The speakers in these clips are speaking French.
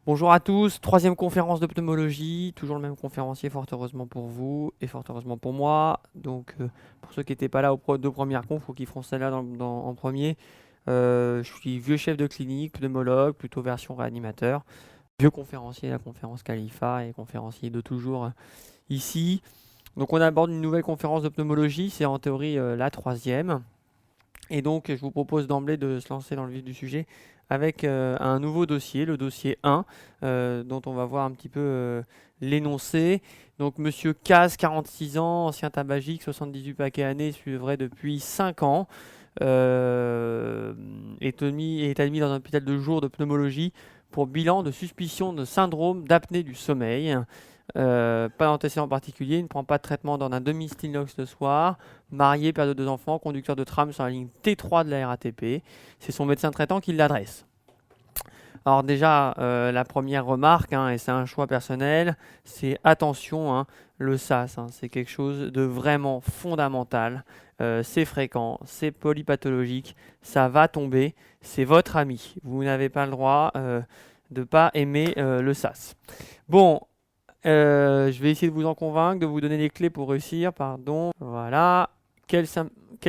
Bonjour à tous, troisième conférence de pneumologie, toujours le même conférencier fort heureusement pour vous et fort heureusement pour moi. Donc pour ceux qui n'étaient pas là aux deux premières confs ou qui feront celle-là en premier, je suis vieux chef de clinique, pneumologue, plutôt version réanimateur, vieux conférencier à la conférence Khalifa et conférencier de toujours ici. Donc on aborde une nouvelle conférence de pneumologie, c'est en théorie la troisième. Et donc, je vous propose d'emblée de se lancer dans le vif du sujet avec un nouveau dossier, le dossier 1, dont on va voir un petit peu l'énoncé. Donc, Monsieur Caz, 46 ans, ancien tabagique, 78 paquets années, suivrait depuis 5 ans, est admis dans un hôpital de jour de pneumologie pour bilan de suspicion de syndrome d'apnée du sommeil. Pas d'antécédent particulier, il ne prend pas de traitement dans un demi-Stilnox le soir, marié, père de 2 enfants, conducteur de tram sur la ligne T3 de la RATP. C'est son médecin traitant qui l'adresse. Alors déjà, la première remarque, et c'est un choix personnel, c'est attention, le SAS, c'est quelque chose de vraiment fondamental. C'est fréquent, c'est polypathologique, ça va tomber, c'est votre ami. Vous n'avez pas le droit de ne pas aimer le SAS. Bon, je vais essayer de vous en convaincre, de vous donner les clés pour réussir. Pardon. Voilà. Quels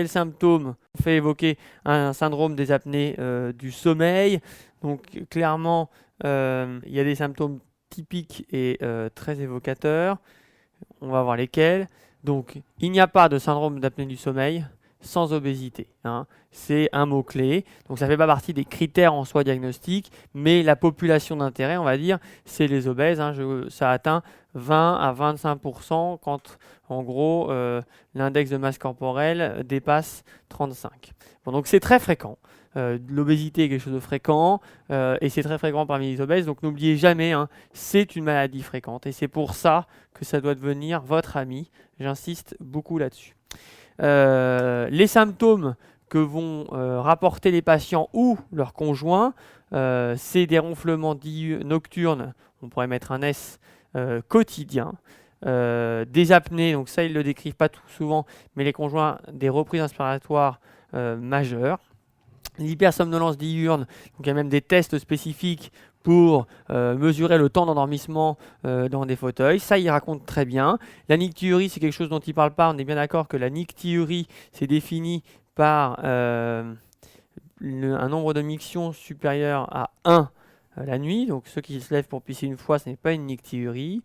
symptômes on fait évoquer un syndrome des apnées du sommeil. Donc clairement, il y a des symptômes typiques et très évocateurs. On va voir lesquels. Donc, il n'y a pas de syndrome d'apnée du sommeil sans obésité. C'est un mot-clé. Donc, ça ne fait pas partie des critères en soi diagnostiques, mais la population d'intérêt, on va dire, c'est les obèses. Ça atteint 20 à 25% quand, en gros, l'index de masse corporelle dépasse 35. Bon, donc, c'est très fréquent. L'obésité est quelque chose de fréquent et c'est très fréquent parmi les obèses. Donc, n'oubliez jamais, c'est une maladie fréquente et c'est pour ça que ça doit devenir votre ami. J'insiste beaucoup là-dessus. Les symptômes que vont rapporter les patients ou leurs conjoints, c'est des ronflements nocturnes, on pourrait mettre un S, quotidiens, des apnées, donc ça ils ne le décrivent pas tout souvent, mais les conjoints, des reprises inspiratoires majeures, l'hypersomnolence diurne, donc il y a même des tests spécifiques pour mesurer le temps d'endormissement dans des fauteuils. Ça, il raconte très bien. La nicturie, c'est quelque chose dont il ne parle pas. On est bien d'accord que la nicturie, c'est défini par un nombre de mictions supérieur à 1 la nuit. Donc ceux qui se lèvent pour pisser une fois, ce n'est pas une nicturie.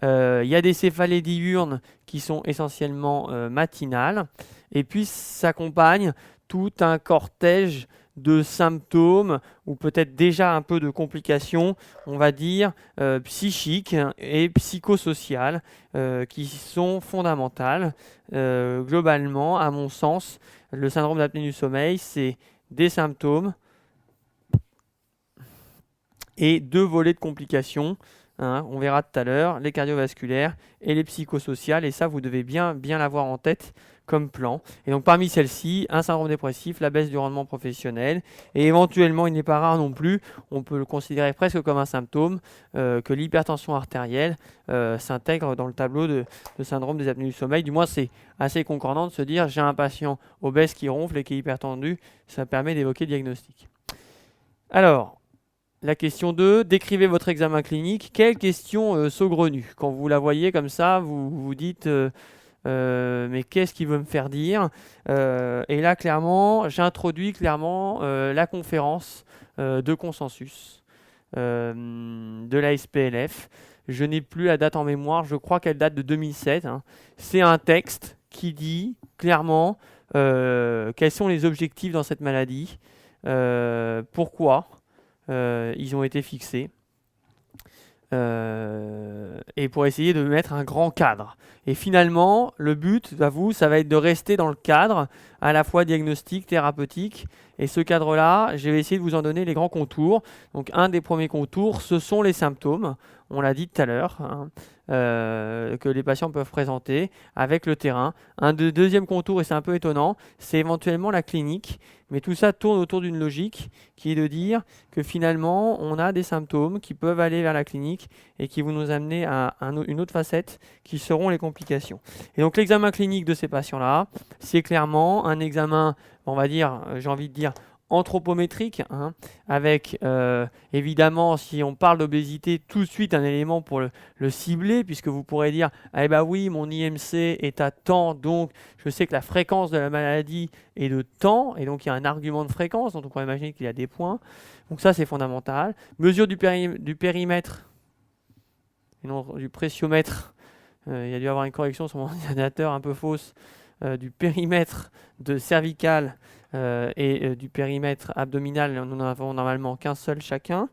Il y a des céphalées diurnes qui sont essentiellement matinales. Et puis s'accompagne tout un cortège de symptômes ou peut-être déjà un peu de complications, on va dire, psychiques et psychosociales qui sont fondamentales. Globalement, à mon sens, le syndrome d'apnée du sommeil, c'est des symptômes et 2 volets de complications. On verra tout à l'heure, les cardiovasculaires et les psychosociales. Et ça, vous devez bien l'avoir en tête comme plan. Et donc parmi celles-ci, un syndrome dépressif, la baisse du rendement professionnel, et éventuellement, il n'est pas rare non plus, on peut le considérer presque comme un symptôme, que l'hypertension artérielle s'intègre dans le tableau de syndrome des apnées du sommeil. Du moins, c'est assez concordant de se dire, j'ai un patient obèse qui ronfle et qui est hypertendu, ça permet d'évoquer le diagnostic. Alors, la question 2, décrivez votre examen clinique. Quelle question saugrenue? Quand vous la voyez comme ça, vous vous dites mais qu'est-ce qu'il veut me faire dire? Et là, clairement, j'introduis clairement la conférence de consensus de la SPLF. Je n'ai plus la date en mémoire, je crois qu'elle date de 2007. C'est un texte qui dit clairement quels sont les objectifs dans cette maladie, pourquoi ils ont été fixés. Et pour essayer de mettre un grand cadre. Et finalement, le but, ça va être de rester dans le cadre, à la fois diagnostique, thérapeutique. Et ce cadre-là, je vais essayer de vous en donner les grands contours. Donc, un des premiers contours, ce sont les symptômes. On l'a dit tout à l'heure, que les patients peuvent présenter avec le terrain. Un deuxième contour, et c'est un peu étonnant, c'est éventuellement la clinique. Mais tout ça tourne autour d'une logique qui est de dire que finalement, on a des symptômes qui peuvent aller vers la clinique et qui vont nous amener à une autre facette qui seront les complications. Et donc l'examen clinique de ces patients-là, c'est clairement un examen, on va dire, j'ai envie de dire, anthropométrique, hein, avec évidemment, si on parle d'obésité, tout de suite un élément pour le cibler, puisque vous pourrez dire eh ben oui, mon IMC est à temps, donc je sais que la fréquence de la maladie est de temps, et donc il y a un argument de fréquence, donc on pourrait imaginer qu'il y a des points. Donc ça, c'est fondamental. Mesure du périmètre, et non du pressiomètre. Il y a dû y avoir une correction sur mon ordinateur un peu fausse, du périmètre de cervical et du périmètre abdominal. Nous n'en avons normalement qu'un seul chacun.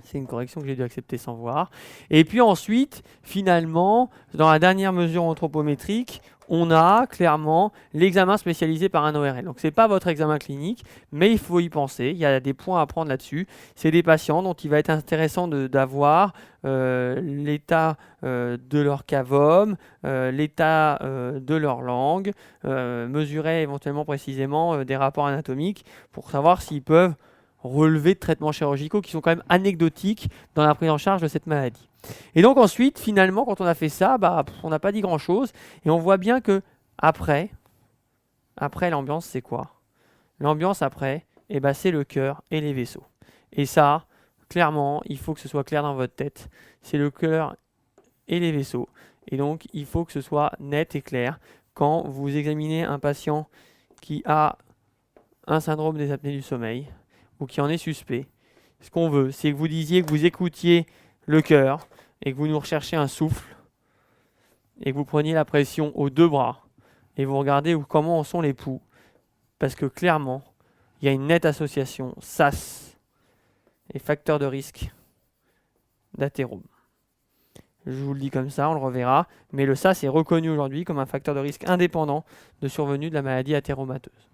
C'est une correction que j'ai dû accepter sans voir. Et puis ensuite, finalement, dans la dernière mesure anthropométrique, on a clairement l'examen spécialisé par un ORL. Donc ce n'est pas votre examen clinique, mais il faut y penser. Il y a des points à prendre là-dessus. C'est des patients dont il va être intéressant d'avoir l'état de leur cavum, l'état de leur langue, mesurer éventuellement précisément des rapports anatomiques pour savoir s'ils peuvent relever de traitements chirurgicaux qui sont quand même anecdotiques dans la prise en charge de cette maladie. Et donc ensuite, finalement, quand on a fait ça, on n'a pas dit grand-chose. Et on voit bien que après l'ambiance, c'est quoi? L'ambiance après, c'est le cœur et les vaisseaux. Et ça, clairement, il faut que ce soit clair dans votre tête. C'est le cœur et les vaisseaux. Et donc, il faut que ce soit net et clair quand vous examinez un patient qui a un syndrome des apnées du sommeil ou qui en est suspect. Ce qu'on veut, c'est que vous disiez que vous écoutiez le cœur et que vous nous recherchiez un souffle et que vous preniez la pression aux deux bras et vous regardez comment en sont les pouls. Parce que clairement, il y a une nette association SAS et facteur de risque d'athérome. Je vous le dis comme ça, on le reverra. Mais le SAS est reconnu aujourd'hui comme un facteur de risque indépendant de survenue de la maladie athéromateuse.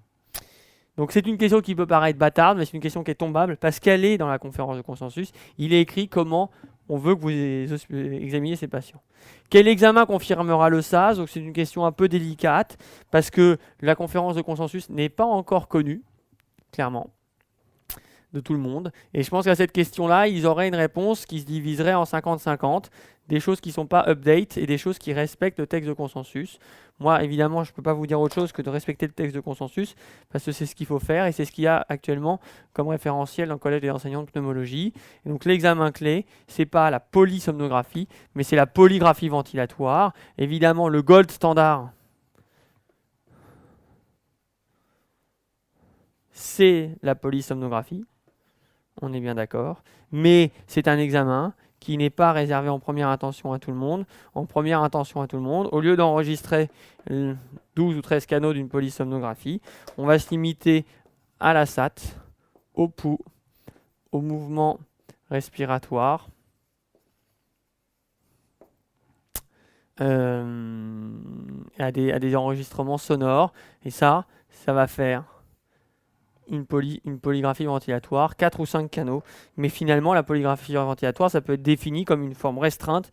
Donc c'est une question qui peut paraître bâtarde, mais c'est une question qui est tombable parce qu'elle est dans la conférence de consensus. Il est écrit comment on veut que vous examiniez ces patients. Quel examen confirmera le SAS? Donc c'est une question un peu délicate parce que la conférence de consensus n'est pas encore connue, clairement, de tout le monde. Et je pense qu'à cette question-là, ils auraient une réponse qui se diviserait en 50-50, des choses qui ne sont pas update et des choses qui respectent le texte de consensus. Moi, évidemment, je ne peux pas vous dire autre chose que de respecter le texte de consensus, parce que c'est ce qu'il faut faire et c'est ce qu'il y a actuellement comme référentiel dans le collège des enseignants de pneumologie. Et donc l'examen clé, ce n'est pas la polysomnographie, mais c'est la polygraphie ventilatoire. Évidemment, le gold standard, c'est la polysomnographie. On est bien d'accord. Mais c'est un examen qui n'est pas réservé en première intention à tout le monde. En première intention à tout le monde, au lieu d'enregistrer 12 ou 13 canaux d'une polysomnographie, on va se limiter à la SAT, au pouls, au mouvement respiratoire, à des enregistrements sonores. Et ça va faire une polygraphie ventilatoire, 4 ou 5 canaux. Mais finalement, la polygraphie ventilatoire, ça peut être défini comme une forme restreinte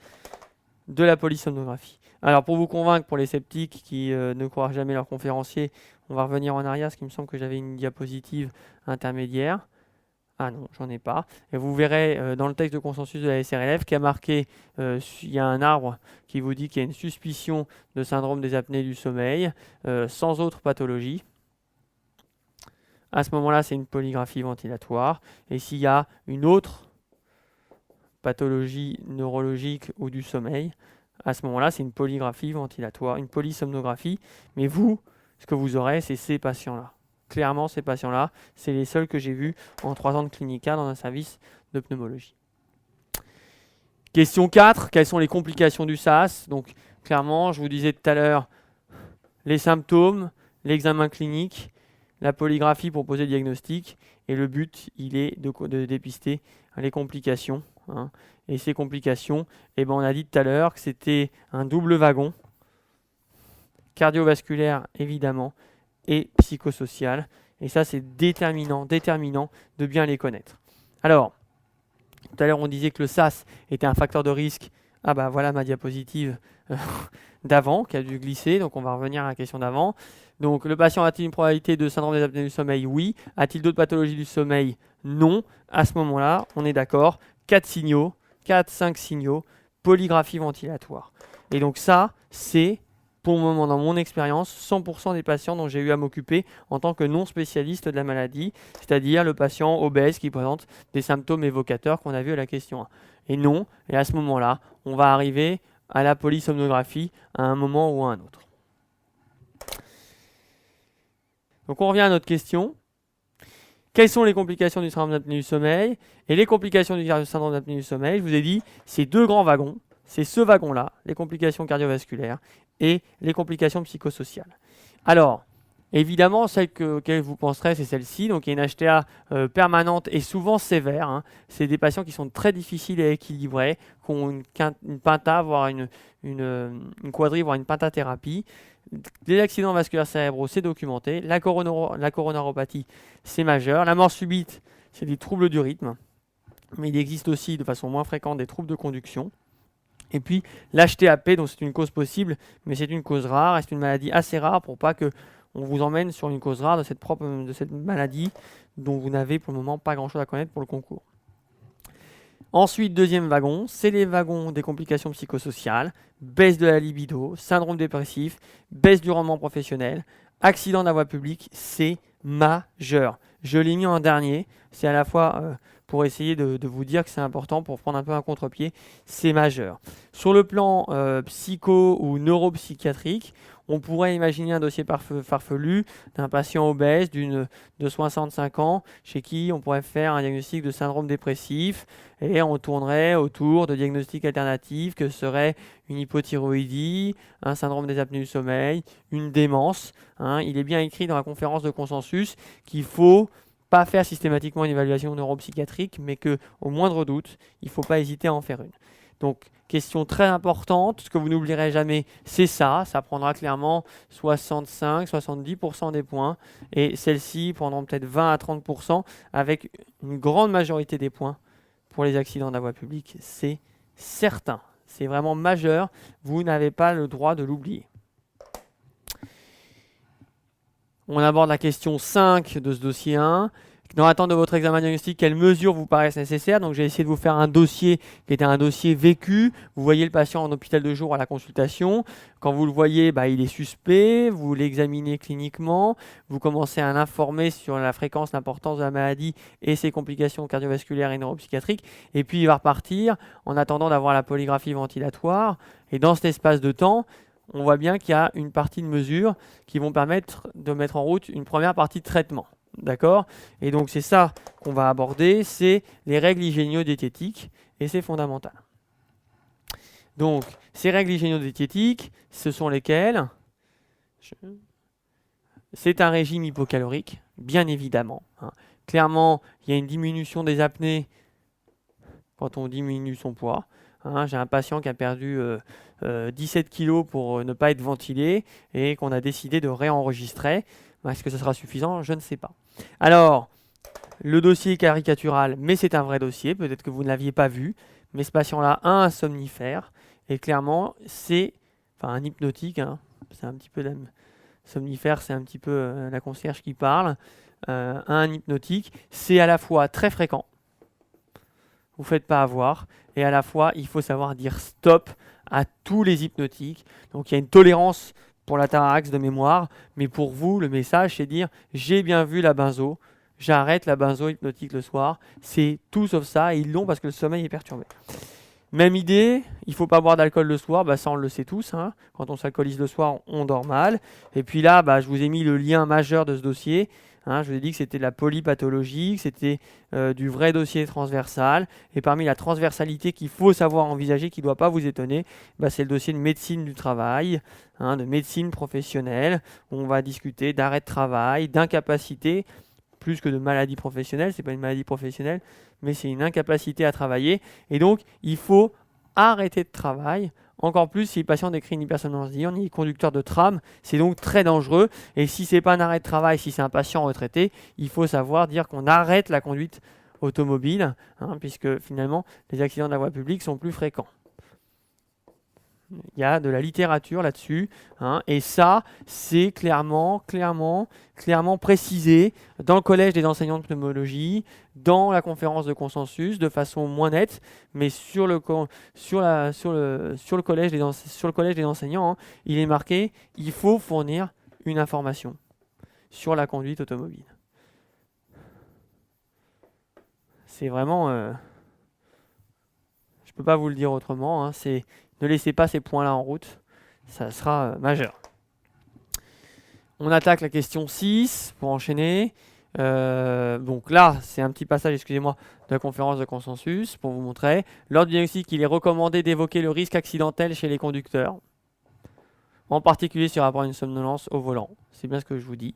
de la polysomnographie. Alors, pour vous convaincre, pour les sceptiques qui ne croient jamais leur conférencier, on va revenir en arrière, parce qu'il me semble que j'avais une diapositive intermédiaire. Ah non, j'en ai pas. Et vous verrez dans le texte de consensus de la SRLF qui a marqué, il y a un arbre qui vous dit qu'il y a une suspicion de syndrome des apnées du sommeil, sans autre pathologie. À ce moment-là, c'est une polygraphie ventilatoire. Et s'il y a une autre pathologie neurologique ou du sommeil, à ce moment-là, c'est une polygraphie ventilatoire, une polysomnographie. Mais vous, ce que vous aurez, c'est ces patients-là. Clairement, ces patients-là, c'est les seuls que j'ai vus en 3 ans de clinica dans un service de pneumologie. Question 4, quelles sont les complications du SAS? Donc, clairement, je vous disais tout à l'heure, les symptômes, l'examen clinique, la polygraphie pour poser le diagnostic, et le but, il est de dépister les complications. Hein. Et ces complications, on a dit tout à l'heure que c'était un double wagon, cardiovasculaire évidemment, et psychosocial. Et ça, c'est déterminant de bien les connaître. Alors, tout à l'heure, on disait que le SAS était un facteur de risque. Ah bah voilà ma diapositive d'avant qui a dû glisser, donc on va revenir à la question d'avant. Donc le patient a-t-il une probabilité de syndrome des apnées du sommeil? Oui. A-t-il d'autres pathologies du sommeil? Non. À ce moment-là, on est d'accord, 4-5 signaux, polygraphie ventilatoire. Et donc ça, c'est pour le moment, dans mon expérience, 100% des patients dont j'ai eu à m'occuper en tant que non spécialiste de la maladie, c'est-à-dire le patient obèse qui présente des symptômes évocateurs qu'on a vu à la question 1. Et non, et à ce moment-là, on va arriver à la polysomnographie à un moment ou à un autre. Donc on revient à notre question. Quelles sont les complications du syndrome d'apnée du sommeil? Et les complications du syndrome d'apnée du sommeil, je vous ai dit, c'est deux grands wagons. C'est ce wagon-là, les complications cardiovasculaires et les complications psychosociales. Alors, évidemment, celle auxquelles vous penserez, c'est celle-ci. Donc, il y a une HTA permanente et souvent sévère. Hein. C'est des patients qui sont très difficiles à équilibrer, qui ont une pinta, voire une quadri, voire une pentathérapie. Les accidents vasculaires cérébraux, c'est documenté. La coronaropathie, c'est majeur. La mort subite, c'est des troubles du rythme. Mais il existe aussi, de façon moins fréquente, des troubles de conduction. Et puis, l'HTAP, donc c'est une cause possible, mais c'est une cause rare. Et c'est une maladie assez rare pour pas que on vous emmène sur une cause rare de cette maladie dont vous n'avez pour le moment pas grand-chose à connaître pour le concours. Ensuite, deuxième wagon, c'est les wagons des complications psychosociales, baisse de la libido, syndrome dépressif, baisse du rendement professionnel, accident de la voie publique, c'est majeur. Je l'ai mis en dernier, c'est à la fois pour essayer de vous dire que c'est important, pour prendre un peu un contre-pied, c'est majeur. Sur le plan psycho ou neuropsychiatrique, on pourrait imaginer un dossier farfelu d'un patient obèse de 65 ans chez qui on pourrait faire un diagnostic de syndrome dépressif et on tournerait autour de diagnostics alternatifs que seraient une hypothyroïdie, un syndrome des apnées du sommeil, une démence. Hein. Il est bien écrit dans la conférence de consensus qu'il faut pas faire systématiquement une évaluation neuropsychiatrique, mais qu'au moindre doute, il ne faut pas hésiter à en faire une. Donc, question très importante, ce que vous n'oublierez jamais, c'est ça. Ça prendra clairement 65-70% des points. Et celles-ci prendront peut-être 20 à 30% avec une grande majorité des points pour les accidents de la voie publique. C'est certain. C'est vraiment majeur. Vous n'avez pas le droit de l'oublier. On aborde la question 5 de ce dossier 1. Dans l'attente de votre examen diagnostique, quelles mesures vous paraissent nécessaires? Donc j'ai essayé de vous faire un dossier qui était un dossier vécu. Vous voyez le patient en hôpital de jour à la consultation. Quand vous le voyez, il est suspect. Vous l'examinez cliniquement. Vous commencez à l'informer sur la fréquence, l'importance de la maladie et ses complications cardiovasculaires et neuropsychiatriques. Et puis il va repartir en attendant d'avoir la polygraphie ventilatoire. Et dans cet espace de temps, on voit bien qu'il y a une partie de mesures qui vont permettre de mettre en route une première partie de traitement. D'accord? Et donc c'est ça qu'on va aborder, c'est les règles hygiéno-diététiques, et c'est fondamental. Donc, ces règles hygiéno-diététiques, ce sont lesquelles? C'est un régime hypocalorique, bien évidemment. Hein. Clairement, il y a une diminution des apnées quand on diminue son poids. Hein, j'ai un patient qui a perdu 17 kg pour ne pas être ventilé et qu'on a décidé de réenregistrer. Est-ce que ce sera suffisant? Je ne sais pas. Alors, le dossier est caricatural, mais c'est un vrai dossier. Peut-être que vous ne l'aviez pas vu, mais ce patient-là a un somnifère. Et clairement, c'est un hypnotique. Hein, c'est un petit peu somnifère, c'est un petit peu la concierge qui parle. Un hypnotique, c'est à la fois très fréquent. Vous ne faites pas avoir. Et à la fois, il faut savoir dire stop à tous les hypnotiques. Donc, il y a une tolérance pour l'atarax de mémoire, mais pour vous, le message, c'est dire j'ai bien vu la benzo, j'arrête la benzo hypnotique le soir. C'est tout sauf ça, et ils l'ont parce que le sommeil est perturbé. Même idée, il ne faut pas boire d'alcool le soir, ça on le sait tous. Hein. Quand on s'alcoolise le soir, on dort mal. Et puis là, je vous ai mis le lien majeur de ce dossier. Hein, je vous ai dit que c'était de la polypathologie, que c'était du vrai dossier transversal. Et parmi la transversalité qu'il faut savoir envisager, qui ne doit pas vous étonner, c'est le dossier de médecine du travail, hein, de médecine professionnelle, où on va discuter d'arrêt de travail, d'incapacité, plus que de maladie professionnelle. Ce n'est pas une maladie professionnelle, mais c'est une incapacité à travailler. Et donc, il faut arrêter de travail. Encore plus si le patient décrit une hypersomnolence diurne, il est conducteur de tram, c'est donc très dangereux. Et si ce n'est pas un arrêt de travail, si c'est un patient retraité, il faut savoir dire qu'on arrête la conduite automobile, hein, puisque finalement, les accidents de la voie publique sont plus fréquents. Il y a de la littérature là-dessus, hein, et ça, c'est clairement précisé dans le collège des enseignants de pneumologie, dans la conférence de consensus, de façon moins nette, mais sur le collège des enseignants, hein, il est marqué, il faut fournir une information sur la conduite automobile. C'est vraiment, je peux pas vous le dire autrement, hein, c'est ne laissez pas ces points-là en route, ça sera majeur. On attaque la question 6 pour enchaîner. Donc là, c'est un petit passage, excusez-moi, de la conférence de consensus pour vous montrer. Lors du diagnostic, il est recommandé d'évoquer le risque accidentel chez les conducteurs, en particulier sur rapport à une somnolence au volant. C'est bien ce que je vous dis.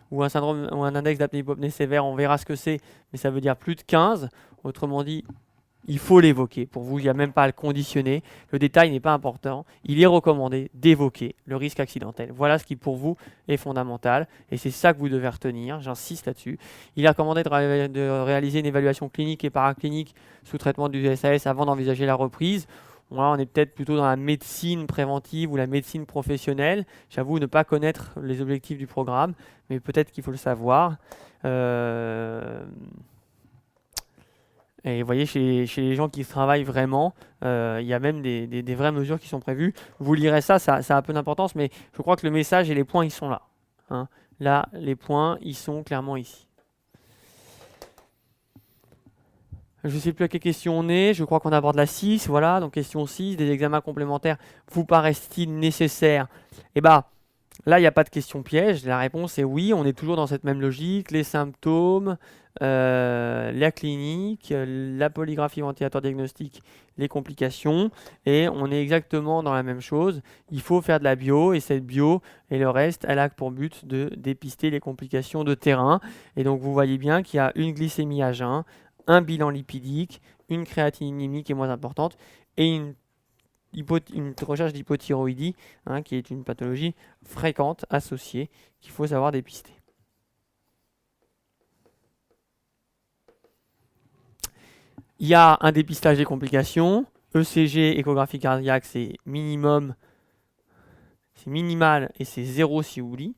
Ou un syndrome ou un index d'apnée-hypopnée sévère, on verra ce que c'est, mais ça veut dire plus de 15. Autrement dit, il faut l'évoquer. Pour vous, il n'y a même pas à le conditionner. Le détail n'est pas important. Il est recommandé d'évoquer le risque accidentel. Voilà ce qui, pour vous, est fondamental. Et c'est ça que vous devez retenir. J'insiste là-dessus. Il est recommandé de réaliser une évaluation clinique et paraclinique sous traitement du SAS avant d'envisager la reprise. Là, on est peut-être plutôt dans la médecine préventive ou la médecine professionnelle. J'avoue ne pas connaître les objectifs du programme, mais peut-être qu'il faut le savoir. Et vous voyez, chez les gens qui travaillent vraiment, il y a même des vraies mesures qui sont prévues. Vous lirez ça, ça a un peu d'importance, mais je crois que le message et les points, ils sont là. Hein. Là, les points, ils sont clairement ici. Je ne sais plus à quelle question on est, je crois qu'on aborde la 6, voilà, donc question 6, des examens complémentaires, vous paraissent-ils nécessaires? Eh bien, là, il n'y a pas de question piège, la réponse est oui, on est toujours dans cette même logique, les symptômes, la clinique, la polygraphie ventilatoire diagnostique, les complications, et on est exactement dans la même chose. Il faut faire de la bio, et cette bio et le reste, elle a pour but de dépister les complications de terrain. Et donc vous voyez bien qu'il y a une glycémie à jeun, un bilan lipidique, une créatinémie qui est moins importante, et une recherche d'hypothyroïdie, hein, qui est une pathologie fréquente associée qu'il faut savoir dépister. Il y a un dépistage des complications. ECG, échographie cardiaque, c'est minimum, c'est minimal et c'est 0 si vous voulez.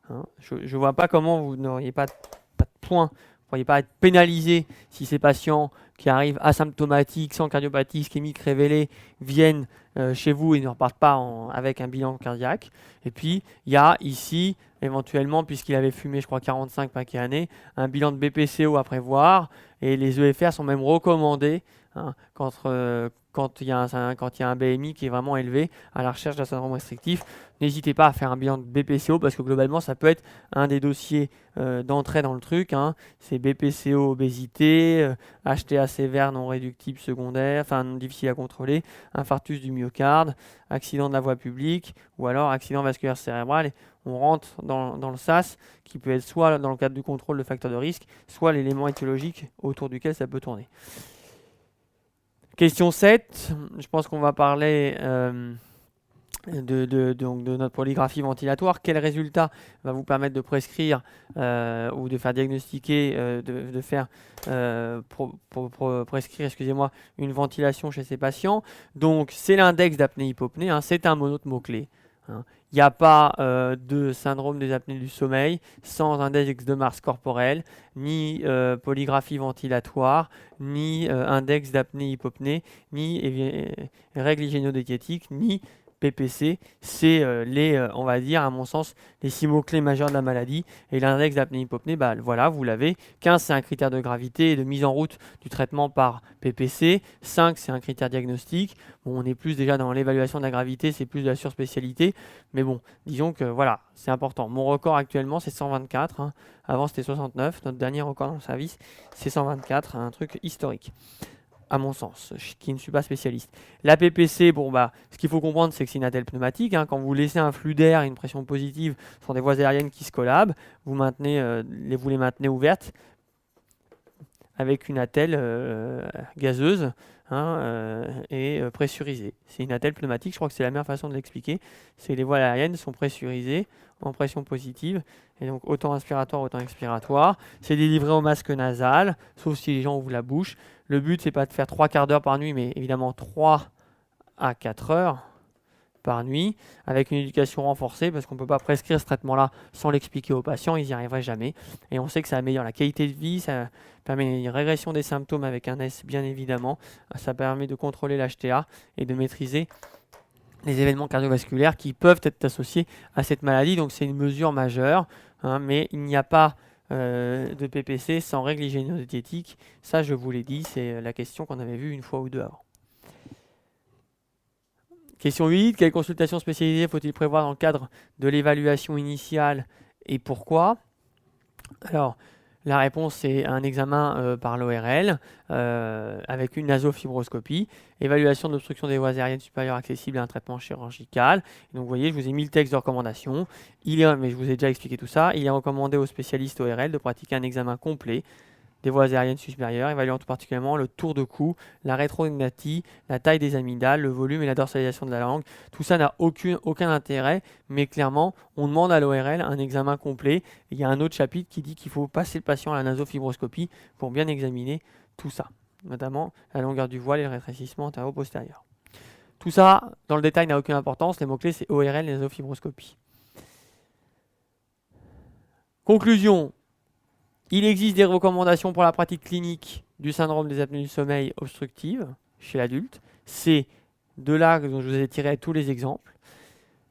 Hein, je ne vois pas comment vous n'auriez pas de points. Vous ne pourriez pas être pénalisé si ces patients qui arrivent asymptomatiques, sans cardiopathie ischémique révélée, viennent chez vous et ne repartent pas avec un bilan cardiaque. Et puis, il y a ici, éventuellement, puisqu'il avait fumé, je crois, 45 paquets années, un bilan de BPCO à prévoir. Et les EFR sont même recommandés, hein, quand il y a un BMI qui est vraiment élevé à la recherche d'un syndrome restrictif. N'hésitez pas à faire un bilan de BPCO parce que globalement, ça peut être un des dossiers d'entrée dans le truc. Hein. C'est BPCO, obésité, HTA sévère non réductible secondaire, enfin difficile à contrôler, infarctus du myocarde, accident de la voie publique ou alors accident vasculaire cérébral. Et on rentre dans le SAS qui peut être soit dans le cadre du contrôle de facteurs de risque, soit l'élément étiologique autour duquel ça peut tourner. Question 7, je pense qu'on va parler de notre polygraphie ventilatoire. Quel résultat va vous permettre de prescrire ou de faire diagnostiquer, de faire prescrire, excusez-moi, une ventilation chez ces patients. Donc c'est l'index d'apnée-hypopnée, hein, c'est un mono de mots-clés. Hein. Il n'y a pas de syndrome des apnées du sommeil sans index de masse corporelle, ni polygraphie ventilatoire, ni index d'apnée-hypopnée, ni règles hygiéno-diététiques, ni PPC. C'est on va dire, à mon sens, les 6 mots-clés majeurs de la maladie. Et l'index d'apnée-hypopnée, bah, voilà, vous l'avez. 15, c'est un critère de gravité et de mise en route du traitement par PPC. 5, c'est un critère diagnostique. Bon, on est plus déjà dans l'évaluation de la gravité, c'est plus de la surspécialité. Mais bon, disons que voilà, c'est important. Mon record actuellement, c'est 124. Hein. Avant, c'était 69. Notre dernier record dans le service, c'est 124. Un truc historique, à mon sens, qui ne suis pas spécialiste. La PPC, bon, bah, ce qu'il faut comprendre, c'est que c'est une attelle pneumatique. Hein. Quand vous laissez un flux d'air et une pression positive sur des voies aériennes qui se collabent, vous les maintenez ouvertes avec une attelle gazeuse, hein, et pressurisée. C'est une attelle pneumatique, je crois que c'est la meilleure façon de l'expliquer. C'est les voies aériennes sont pressurisées en pression positive, et donc autant inspiratoire, autant expiratoire. C'est délivré au masque nasal, sauf si les gens ouvrent la bouche. Le but, c'est pas de faire 3 quarts d'heure par nuit, mais évidemment 3 à 4 heures. par nuit, avec une éducation renforcée, parce qu'on ne peut pas prescrire ce traitement-là sans l'expliquer aux patients, ils n'y arriveraient jamais. Et on sait que ça améliore la qualité de vie, ça permet une régression des symptômes avec un S bien évidemment, ça permet de contrôler l'HTA et de maîtriser les événements cardiovasculaires qui peuvent être associés à cette maladie. Donc c'est une mesure majeure, hein, mais il n'y a pas de PPC sans règles hygiéno-diététiques. Ça, je vous l'ai dit, c'est la question qu'on avait vue une fois ou deux avant. Question 8. Quelles consultations spécialisées faut-il prévoir dans le cadre de l'évaluation initiale et pourquoi? Alors, la réponse, c'est un examen par l'ORL avec une nasofibroscopie, évaluation de l'obstruction des voies aériennes supérieures accessible à un traitement chirurgical. Donc, vous voyez, je vous ai mis le texte de recommandation. Mais je vous ai déjà expliqué tout ça. Il est recommandé aux spécialistes ORL de pratiquer un examen complet des voies aériennes supérieures, évaluant tout particulièrement le tour de cou, la rétrognathie, la taille des amygdales, le volume et la dorsalisation de la langue. Tout ça n'a aucun intérêt, mais clairement, on demande à l'ORL un examen complet. Il y a un autre chapitre qui dit qu'il faut passer le patient à la nasofibroscopie pour bien examiner tout ça, notamment la longueur du voile et le rétrécissement antéro-postérieur. Tout ça, dans le détail, n'a aucune importance. Les mots-clés, c'est ORL et nasofibroscopie. Conclusion. Il existe des recommandations pour la pratique clinique du syndrome des apnées du sommeil obstructive chez l'adulte. C'est de là dont je vous ai tiré tous les exemples.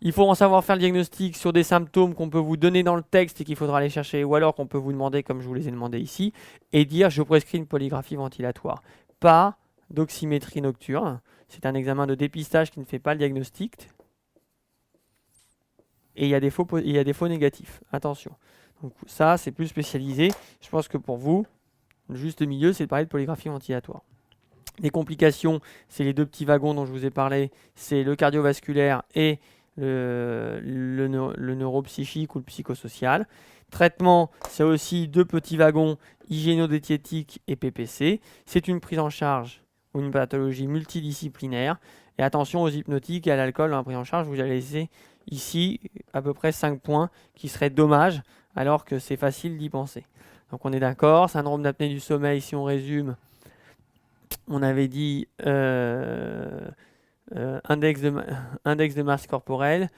Il faut en savoir faire le diagnostic sur des symptômes qu'on peut vous donner dans le texte et qu'il faudra aller chercher, ou alors qu'on peut vous demander, comme je vous les ai demandé ici, et dire je prescris une polygraphie ventilatoire. Pas d'oxymétrie nocturne. C'est un examen de dépistage qui ne fait pas le diagnostic. Et il y a des faux négatifs. Attention. Donc ça, c'est plus spécialisé. Je pense que pour vous, le juste milieu, c'est de parler de polygraphie ventilatoire. Les complications, c'est les deux petits wagons dont je vous ai parlé. C'est le cardiovasculaire et le neuropsychique ou le psychosocial. Traitement, c'est aussi deux petits wagons, hygiéno-diététique et PPC. C'est une prise en charge ou une pathologie multidisciplinaire. Et attention aux hypnotiques et à l'alcool dans la prise en charge. Vous avez laissé ici à peu près 5 points qui seraient dommages alors que c'est facile d'y penser. Donc on est d'accord, syndrome d'apnée du sommeil, si on résume, on avait dit index de masse corporelle,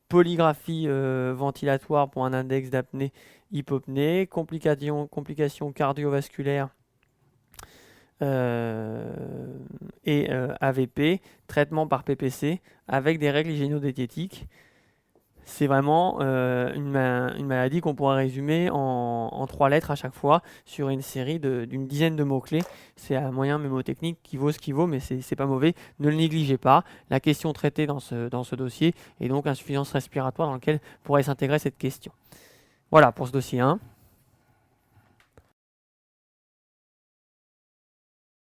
polygraphie ventilatoire pour un index d'apnée hypopnée, complications cardiovasculaires et AVP, traitement par PPC avec des règles hygiéno-diététiques. C'est vraiment une maladie qu'on pourrait résumer en 3 lettres à chaque fois sur une série d'une dizaine de mots-clés. C'est un moyen mémotechnique qui vaut ce qu'il vaut, mais c'est pas mauvais. Ne le négligez pas. La question traitée dans ce dossier est donc insuffisance respiratoire dans lequel pourrait s'intégrer cette question. Voilà pour ce dossier 1.